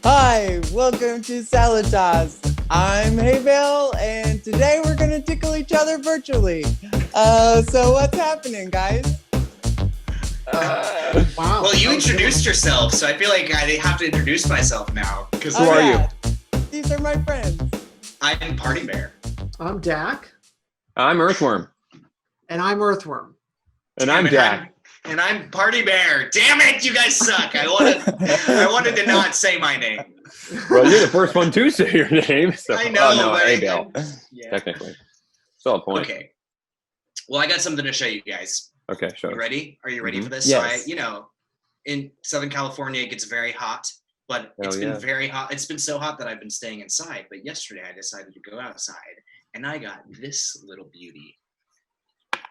Hi, welcome to Salad Toss. I'm Haybale, and today we're gonna tickle each other virtually. So what's happening, guys? Wow. Well, you introduced yourself, so I feel like I have to introduce myself now. Because Who are you? These are my friends. I'm Party Bear. I'm Dak. I'm Earthworm. And I'm Earthworm. And I'm Dak. And I'm Party Bear. Damn it, you guys suck. I wanted to not say my name. Well, you're the first one to say your name. So. I know. Oh, no, but Haybale. Yeah. Technically. Solid point. Okay. Well, I got something to show you guys. Okay, sure. You ready? Are you ready for this? Yes. So in Southern California, it gets very hot, but it's been very hot. It's been so hot that I've been staying inside. But yesterday, I decided to go outside, and I got this little beauty.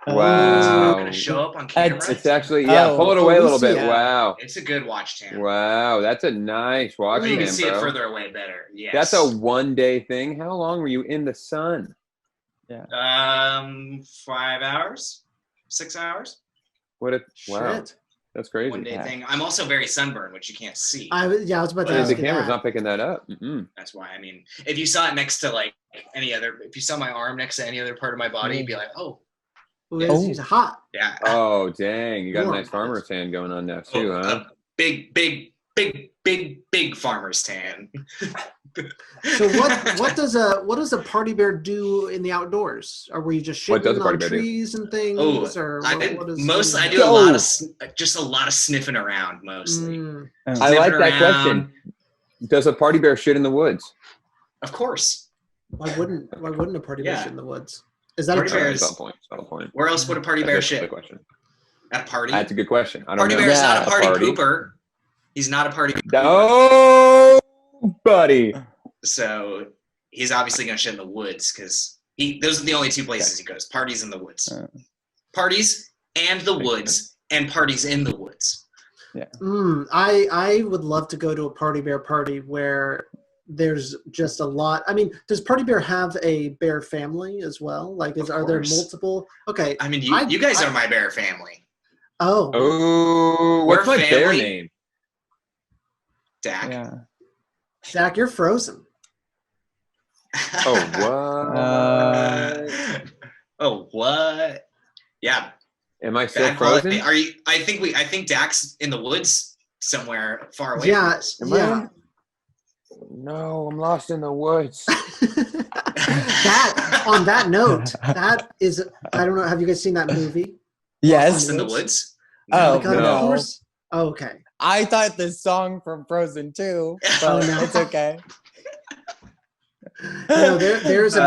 Wow. It's not going to show up on camera. It's actually, pull it away a little bit. yeah. Wow. It's a good watch cam. Wow, that's a nice watch You cam, can see bro. it further away better. Yes. That's a one-day thing. How long were you in the sun? 5 hours, 6 hours. Wow, Shit. that's crazy. One day thing. I'm also very sunburned, which you can't see. I was about to Yeah, ask the you camera's that. not picking that up. Mm-mm. That's why. I mean, if you saw it next to like any other, if you saw my arm next to any other part of my body, you'd be like, oh, Ooh, He's hot. yeah. Oh, dang. You got a Warm. nice farmer's tan going on now, too, huh? A big farmer's tan. So what does a party bear do in the outdoors? Or were you just What does shitting a party on bear do? trees and things? Or I do a lot of just a lot of sniffing around mostly. I like that question. Does a party bear shit in the woods? Of course. Why wouldn't a party bear Yeah. shit in the woods? Is that Party a trend? bears- Solid point. Where else would a party bear That's a shit? good question. At a party? That's a good question. I don't Party know. bear is Yeah, not a party pooper. He's not a party pooper. Oh, buddy. So he's obviously going to shit in the woods because those are the only two places he goes. Parties in the woods. Parties and the woods and parties in the woods. I would love to go to a party bear party where there's just a lot. I mean, does Party Bear have a bear family as well? Like, are there multiple? Okay. I mean, you guys are my bear family. Oh. Oh, what's my bear name? Dak. Yeah. Dak, you're frozen. Oh, what? Oh, what? Yeah. Am I still Dak, frozen? are you? I think Dak's in the woods somewhere far away. Yeah. From us. Yeah. No, I'm lost in the woods. On that note, that is, I don't know. Have you guys seen that movie? Yes. Lost in the woods. Oh, God, no. Of course. Oh, okay. I thought the song from Frozen too, Oh, but no. it's okay. No, there's a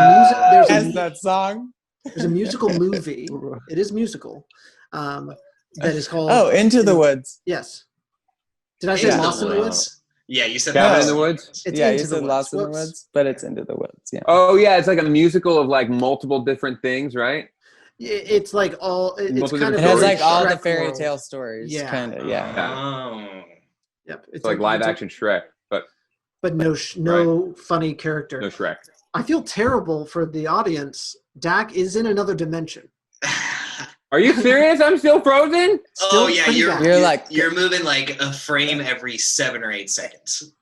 Yes, that song. there's a musical movie. It is musical. That is called. Oh, Into the Woods. Yes. Did I say Into Lost in the Woods. Woods? Yeah, you said Cabin Lost in the Woods? It's Yeah, Into you the said Woods. Lost in the Whoops. Woods, but it's Into the Woods. Yeah. Oh, yeah, it's like a musical of like multiple different things, right? It's like all. It's Multiple kind of It has stories. like all the Shrek fairy world. tale stories. Yeah. Kind of. Yeah. Oh. Yep. It's like live action Shrek, but no funny character. no Shrek. I feel terrible for the audience. Dak is in another dimension. Are you serious? I'm still frozen? Oh Still yeah, pretty bad. You're like- you're moving like a frame every 7 or 8 seconds.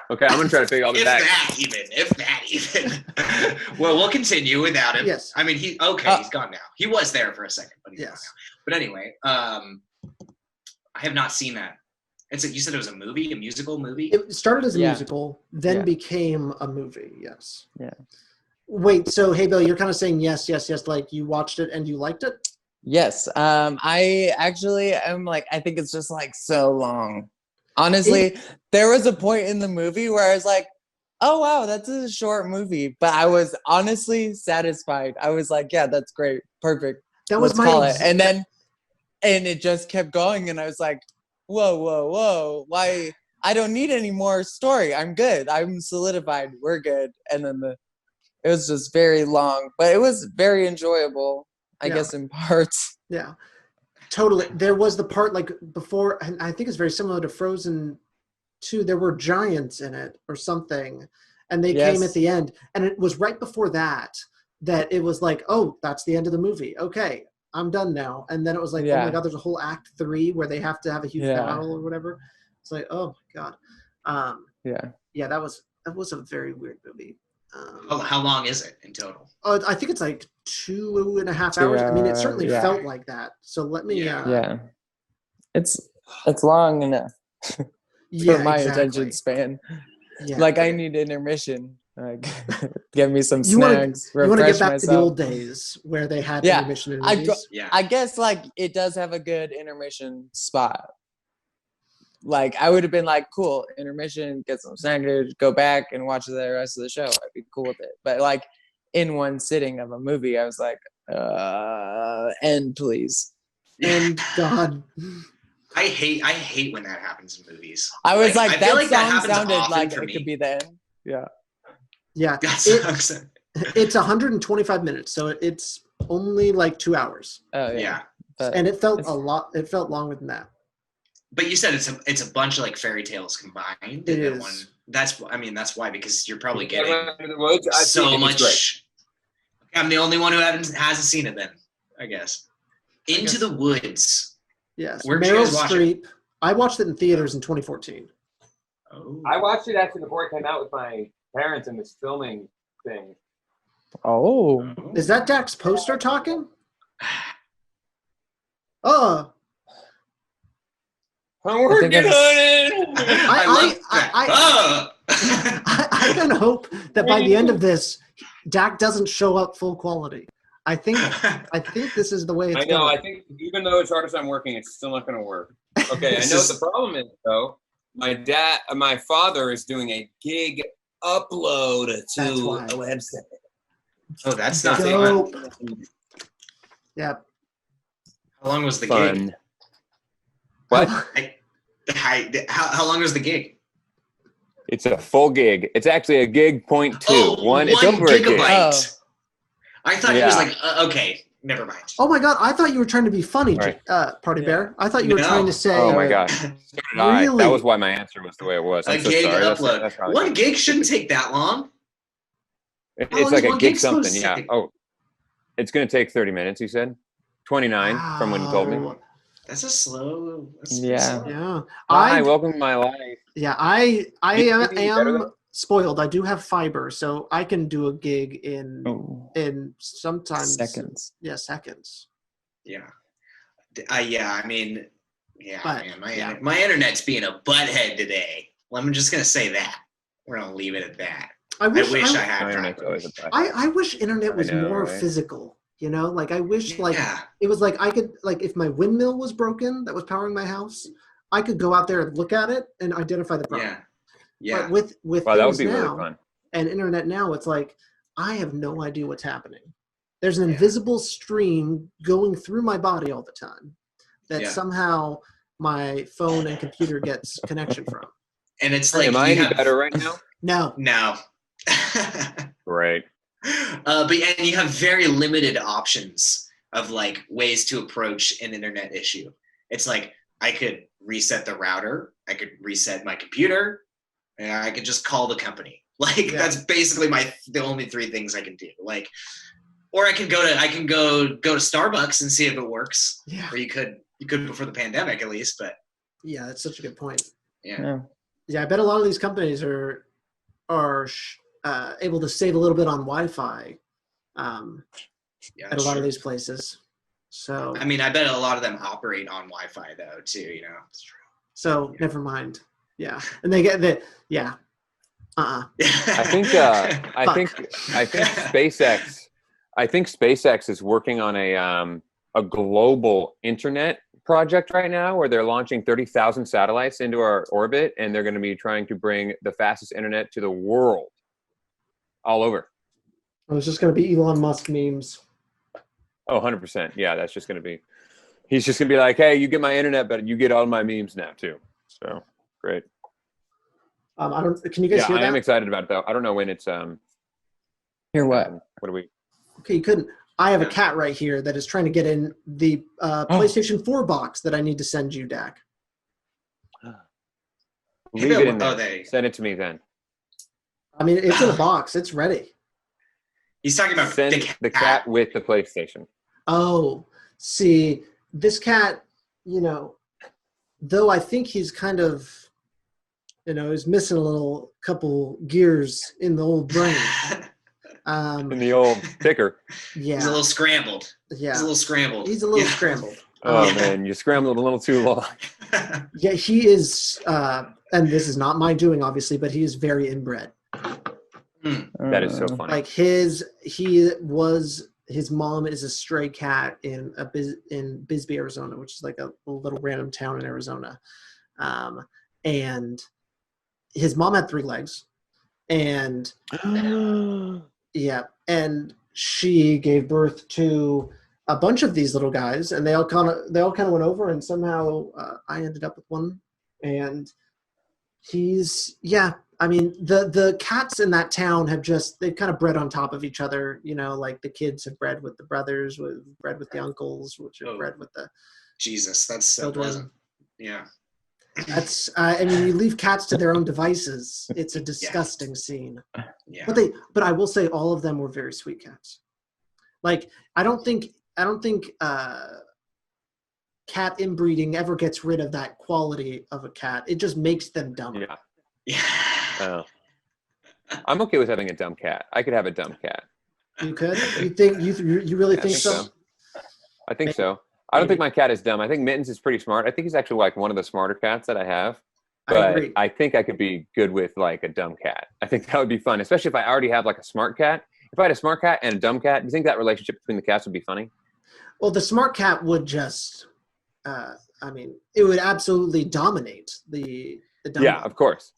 Okay, I'm gonna try to figure all this If back. that even. Well, we'll continue without him. Yes. I mean, he's gone now. He was there for a second, but he's gone Yes. now. But anyway, I have not seen that. You said it was a musical movie? It started as a Yeah. musical, then Yeah. became a movie. Yes. Yeah. Wait. So, hey, Bill, you're kind of saying yes. Like you watched it and you liked it. Yes. I actually am like, I think it's just like so long. Honestly, there was a point in the movie where I was like, oh, wow, that's a short movie. But I was honestly satisfied. I was like, yeah, that's great. Perfect. That was Let's call it. my. And it just kept going. And I was like, whoa. Why? I don't need any more story. I'm good. I'm solidified. We're good. And then it was just very long, but it was very enjoyable, I Yeah. guess, in parts. Yeah. Totally. There was the part like before, and I think it's very similar to Frozen 2. There were giants in it or something, and they came Yes. at the end. And it was right before that it was like, oh, that's the end of the movie. Okay, I'm done now. And then it was like, oh Yeah. my God, there's a whole act 3 where they have to have a huge Yeah. battle or whatever. It's like, oh my God. Yeah, that was a very weird movie. How long is it in total? I think it's like 2.5 hours. I mean, it certainly felt like that. So let me. It's long enough for my attention span. Yeah. Like I need intermission. Like, give me some You want snacks. to get back myself. to the old days where they had intermission in movies. I guess like it does have a good intermission spot. Like I would have been like, cool, intermission, get some snacks, go back and watch the rest of the show. I'd be cool with it. But like in one sitting of a movie, I was like, end please. And God. I hate when that happens in movies. I was like that like song sounded like it could be the end. Yeah. Yeah. It's 125 minutes, so it's only like 2 hours. Oh yeah. And it felt it felt longer than that. But you said it's a bunch of like fairy tales combined. It is. That's why, because you're probably getting so much. I'm the only one who hasn't seen it then, I guess. Into the Woods. Yes. Where did you Meryl guys watch Streep. I watched it in theaters in 2014. Oh. I watched it actually before it came out with my parents in this filming thing. Oh. Is that Dak's poster talking? Oh. I'm working on it. I can hope that by the end of this, Dak doesn't show up full quality. I think this is the way it's going. I think even though it's hard as I'm working, it's still not going to work. Okay, I know what the problem is though. My father is doing a gig upload to a website. Oh, that's not dope. Yeah. How long was the gig? What? How long was the gig? It's a full gig. It's actually a gig point two. It's over gigabyte. a gig. Oh. I thought he was like, okay, never mind. Oh my God, I thought you were trying to be funny, Party Bear. I thought you were trying to say. Oh my gosh. So did I. That was why my answer was the way it was. I'm a so gig sorry. upload. That's one gig shouldn't take that long. It's like a gig something, yeah. Oh, it's going to take 30 minutes, he said. 29 from when he told me. That's a slow. Yeah. Hi, welcome to my life. Yeah, I am spoiled. I do have fiber, so I can do a gig in sometimes seconds. Yeah, seconds. Yeah. I mean, my internet's being a butthead today. Well, I'm just gonna say that. We're gonna leave it at that. I wish I had. I wish internet was more physical. You know, like I wish it was like I could if my windmill was broken that was powering my house, I could go out there and look at it and identify the problem. Yeah. But with that would be now, really fun. And internet now, it's like I have no idea what's happening. There's an invisible stream going through my body all the time that somehow my phone and computer gets connection from. And it's like, am I any better right now? No. Great. But you have very limited options of like ways to approach an internet issue. It's like I could reset the router, I could reset my computer, and I could just call the company. Like that's basically the only three things I can do. Like, or I can go to Starbucks and see if it works. Yeah. Or you could before the pandemic at least, but yeah, that's such a good point. Yeah. I bet a lot of these companies are able to save a little bit on Wi-Fi at a lot of these places. So I mean, I bet a lot of them operate on Wi-Fi though too. You know. That's true. So never mind. Yeah, and they get the I think SpaceX. I think SpaceX is working on a global internet project right now where they're launching 30,000 satellites into our orbit, and they're going to be trying to bring the fastest internet to the world, all over. Oh, it's just going to be Elon Musk memes. Oh, 100%. Yeah, that's just going to be. He's just going to be like, hey, you get my internet, but you get all my memes now too. So great. Can you guys hear that? I am excited about it though. I don't know when it's Hear what? What do we? Okay, you couldn't. I have a cat right here that is trying to get in the PlayStation 4 box that I need to send you, Dak. Leave it in there. Send it to me then. I mean, it's in a box. It's ready. He's talking about the cat with the PlayStation. Oh, see, this cat, though I think he's kind of You know, he's missing a little couple gears in the old brain. In the old ticker. Yeah. He's a little scrambled. Yeah. He's a little scrambled. He's a little Yeah. scrambled. Oh man, you scrambled a little too long. Yeah, he is, and this is not my doing, obviously, but he is very inbred. That is so funny. Like his mom is a stray cat in Bisbee, Arizona, which is like a little random town in Arizona, and his mom had 3 legs, and yeah, and she gave birth to a bunch of these little guys, and they all kind of went over, and somehow I ended up with one, and he's I mean, the cats in that town they've kind of bred on top of each other, you know, like the kids have bred with the brothers, bred with the uncles, which have bred with the Jesus, that's so pleasant. Yeah. That's I mean, you leave cats to their own devices. It's a disgusting scene. Yeah. But I will say all of them were very sweet cats. Like I don't think cat inbreeding ever gets rid of that quality of a cat. It just makes them dumber. Yeah. Oh. I'm okay with having a dumb cat. I could have a dumb cat. You could? You think you really think so? I think so. I don't think my cat is dumb. I think Mittens is pretty smart. I think he's actually like one of the smarter cats that I have. But I think I could be good with like a dumb cat. I think that would be fun, especially if I already have like a smart cat. If I had a smart cat and a dumb cat, do you think that relationship between the cats would be funny? Well, the smart cat would just, I mean, it would absolutely dominate the dumb Yeah, cat. of course.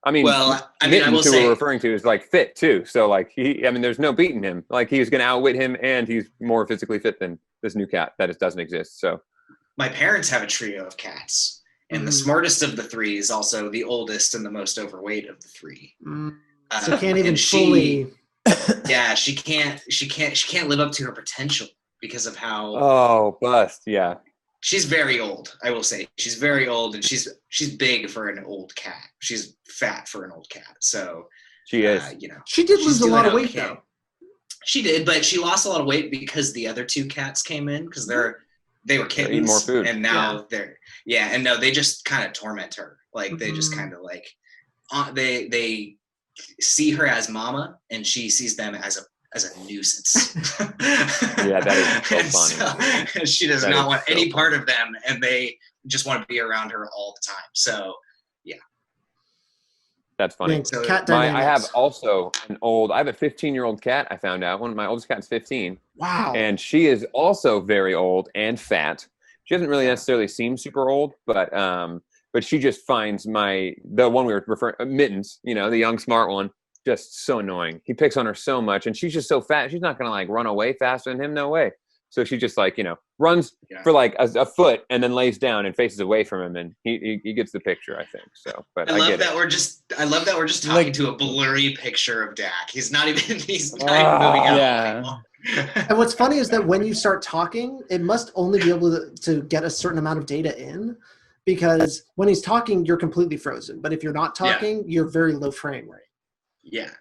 I mean, Mittens, who we're referring to, is like fit too. So like there's no beating him. Like he's going to outwit him, and he's more physically fit than this new cat that doesn't exist. So my parents have a trio of cats, and the smartest of the 3 is also the oldest and the most overweight of the 3. So can't even fully. Yeah, she can't live up to her potential because of how. Oh, bust! Yeah. She's very old, I will say. She's very old, and she's big for an old cat. She's fat for an old cat. So she is. You know, she did lose a lot of weight though. She did, but she lost a lot of weight because the other 2 cats came in because they were kittens, eat more food, and now they just kind of torment her. Like they just kind of like they see her as mama, and she sees them as a nuisance. Yeah, that is so funny. So, she does not want any part of them, and they just want to be around her all the time. So, yeah. That's funny. So, I have also I have a 15-year-old cat, I found out. My oldest cat's 15. Wow. And she is also very old and fat. She doesn't really necessarily seem super old, but she just finds the one we were referring, Mittens, you know, the young smart one, just so annoying. He picks on her so much, and she's just so fat. She's not going to like run away faster than him. No way. So she just like, you know, runs for like a foot and then lays down and faces away from him, and he gets the picture, I think. So, but I love that we're just talking to a blurry picture of Dak. He's not even moving out. Yeah. And what's funny is that when you start talking, it must only be able to get a certain amount of data in, because when he's talking, you're completely frozen. But if you're not talking, you're very low frame rate. Yeah.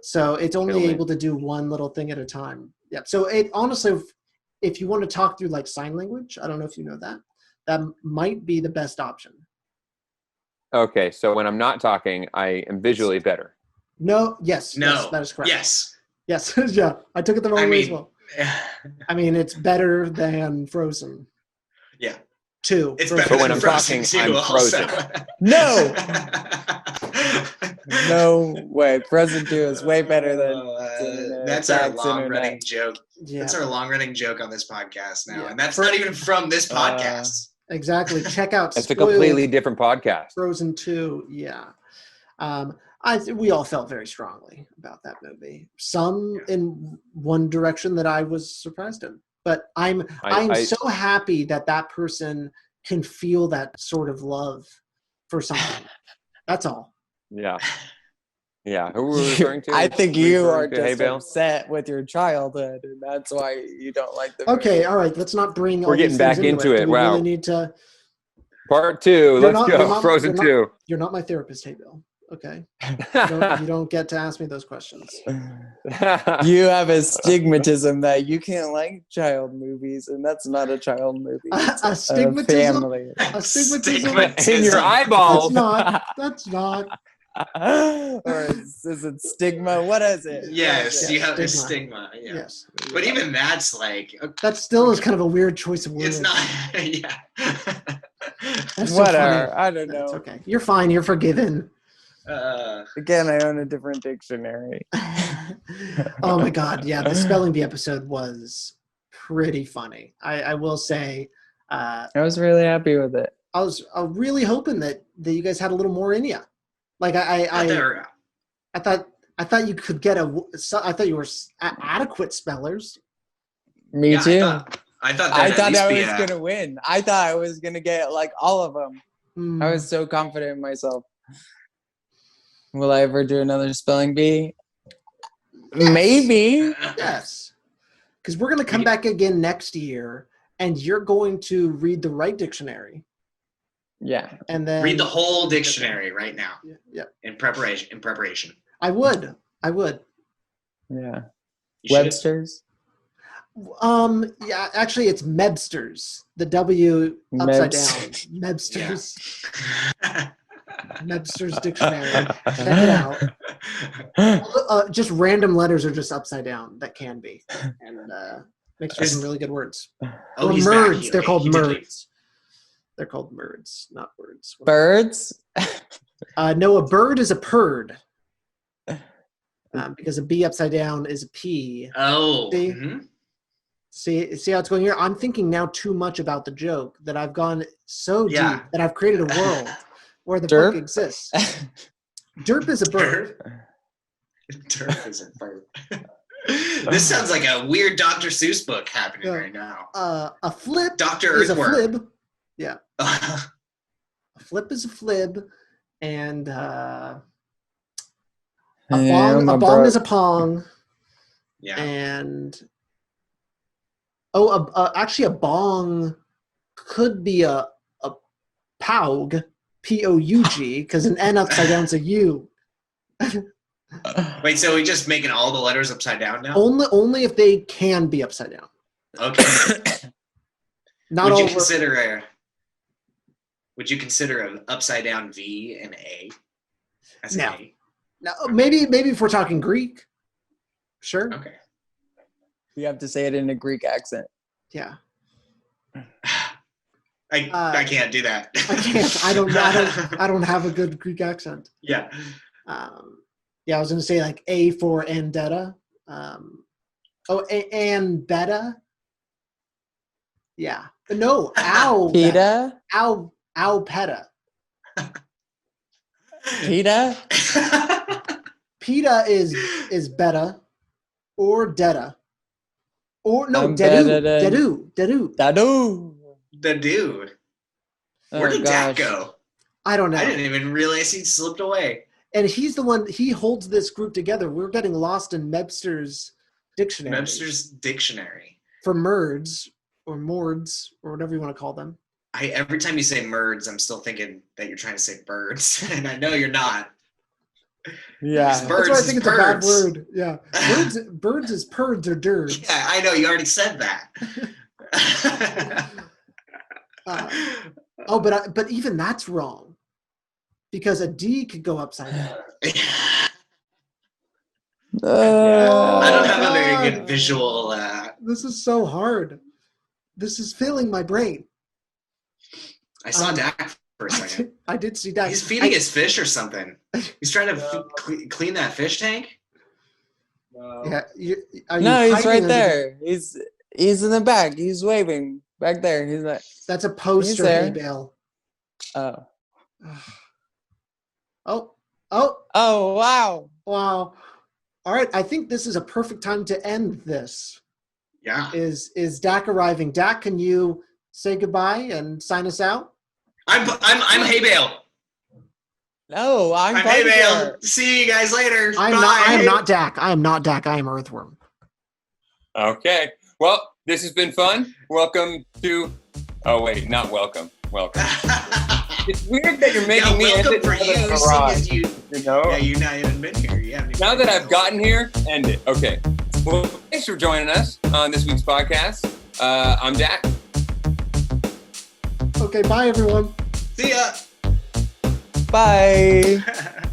So it's only able to do one little thing at a time. Yeah. So it honestly, if you want to talk through like sign language, I don't know if you know that might be the best option. Okay. So when I'm not talking, I am visually better. No. Yes. That is correct. Yes. Yes. Yeah. I took it the wrong way as well. I mean, it's better than Frozen. Yeah. 2. It's Frozen. better when than I'm Frozen talking, 2 I'm frozen. No. No way. Frozen 2 is way better than that's our long-running joke. Yeah. That's our long-running joke on this podcast now, and that's not even from this podcast. Exactly. Check out. It's a completely different podcast. Frozen 2. Yeah. We all felt very strongly about that movie. Some in one direction that I was surprised in, but I'm so happy that person can feel that sort of love for something. That's all. Yeah. Yeah. Who were we referring to? I think you are just Haybale? upset with your childhood, and that's why you don't like the Okay, movie. all right. Let's not bring. We're getting back into it. Do we Wow. really need to. Part 2. Let's go. Frozen 2. You're not my therapist, Haybale. Okay. You don't get to ask me those questions. You have a stigmatism that you can't like child movies, and that's not a child movie. It's A stigmatism? family. A stigmatism? In your eyeballs. That's not. Or is it stigma? What is it? Yes, Yeah, you have a stigma. stigma. Yeah. Yes. But even that's like That still is kind of a weird choice of words. it's not. Yeah. That's so Whatever. funny. I don't know. That's okay. You're fine. You're forgiven. Again, I own a different dictionary. Oh my God. Yeah. The spelling bee episode was pretty funny. I will say, I was really happy with it. I was really hoping that you guys had a little more in you. Like I thought you could get I thought you were adequate spellers. Me too. I thought I was gonna win. I thought I was gonna get like all of them. I was so confident in myself. Will I ever do another spelling bee? Yes. Maybe. Yes. Because we're gonna come back again next year, and you're going to read the right dictionary. Yeah. And then read the whole dictionary right now. Yeah. In preparation. I would. Yeah. You Webster's. Yeah, actually it's Mebster's. The W upside down. Mebster's. Yeah. Mebster's dictionary. Check it out. Just random letters are just upside down. That can be. And makes for some really good words. Oh, or he's merds. back. They're called He did leave. merds. They're called merds, not words. Birds? No, a bird is a purd. Because a B upside down is a P. Oh. See? Mm-hmm. See how it's going here? I'm thinking now too much about the joke that I've gone so deep that I've created a world where the book exists. Derp is a bird. Derp is a bird. This sounds like a weird Dr. Seuss book happening right now. A flip Dr. is a Earthworm. flib. Yeah. A flip is a flib. And a bong is a pong. Yeah. And actually a bong could be a poug, P-O-U-G, because an N upside down is a U. Wait, so we just making all the letters upside down now? Only if they can be upside down. Okay. Not would all. Would you consider an upside down V and A? As No. an A? No, maybe if we're talking Greek. Sure. Okay. You have to say it in a Greek accent. Yeah. I can't do that. I can't. I don't have a good Greek accent. Yeah. Yeah, I was gonna say like A for Andetta. And beta. Yeah. No, ow. PETA? Ow peta. PETA? PETA is beta or detta. Or no, Dedu. The dude. Where did Dak go? I don't know. I didn't even realize he slipped away. And he's the one, he holds this group together. We're getting lost in Mebster's dictionary. Mebster's dictionary. For merds or mords or whatever you want to call them. Every time you say merds, I'm still thinking that you're trying to say birds. And I know you're not. Yeah. Birds That's why I think it's a bad birds. word. Yeah. Birds is purds or dirds. Yeah, I know. You already said that. But even that's wrong. Because a D could go upside down. I don't have a very good visual. This is so hard. This is filling my brain. I saw Dak for a second. I did see Dak. He's feeding his fish or something. He's trying to clean that fish tank. Yeah. No, he's right there. He's in the back. He's waving back there. He's like. That's a poster, haybale. Oh. Oh, wow. Wow. All right. I think this is a perfect time to end this. Yeah. Is Dak arriving? Dak, can you say goodbye and sign us out? I'm haybale. No, I'm haybale. See you guys later. I am not Dak. I am not Dak. I am Earthworm. Okay. Well, this has been fun. Welcome to. Oh wait, not welcome. Welcome. It's weird that you're making me end welcome it for in you, the seeing garage, as you. you know? Yeah, you've not even been here. You haven't even Now that been I've gotten here, end it. Okay. Well, thanks for joining us on this week's podcast. I'm Dak. Okay, bye everyone. See ya. Bye.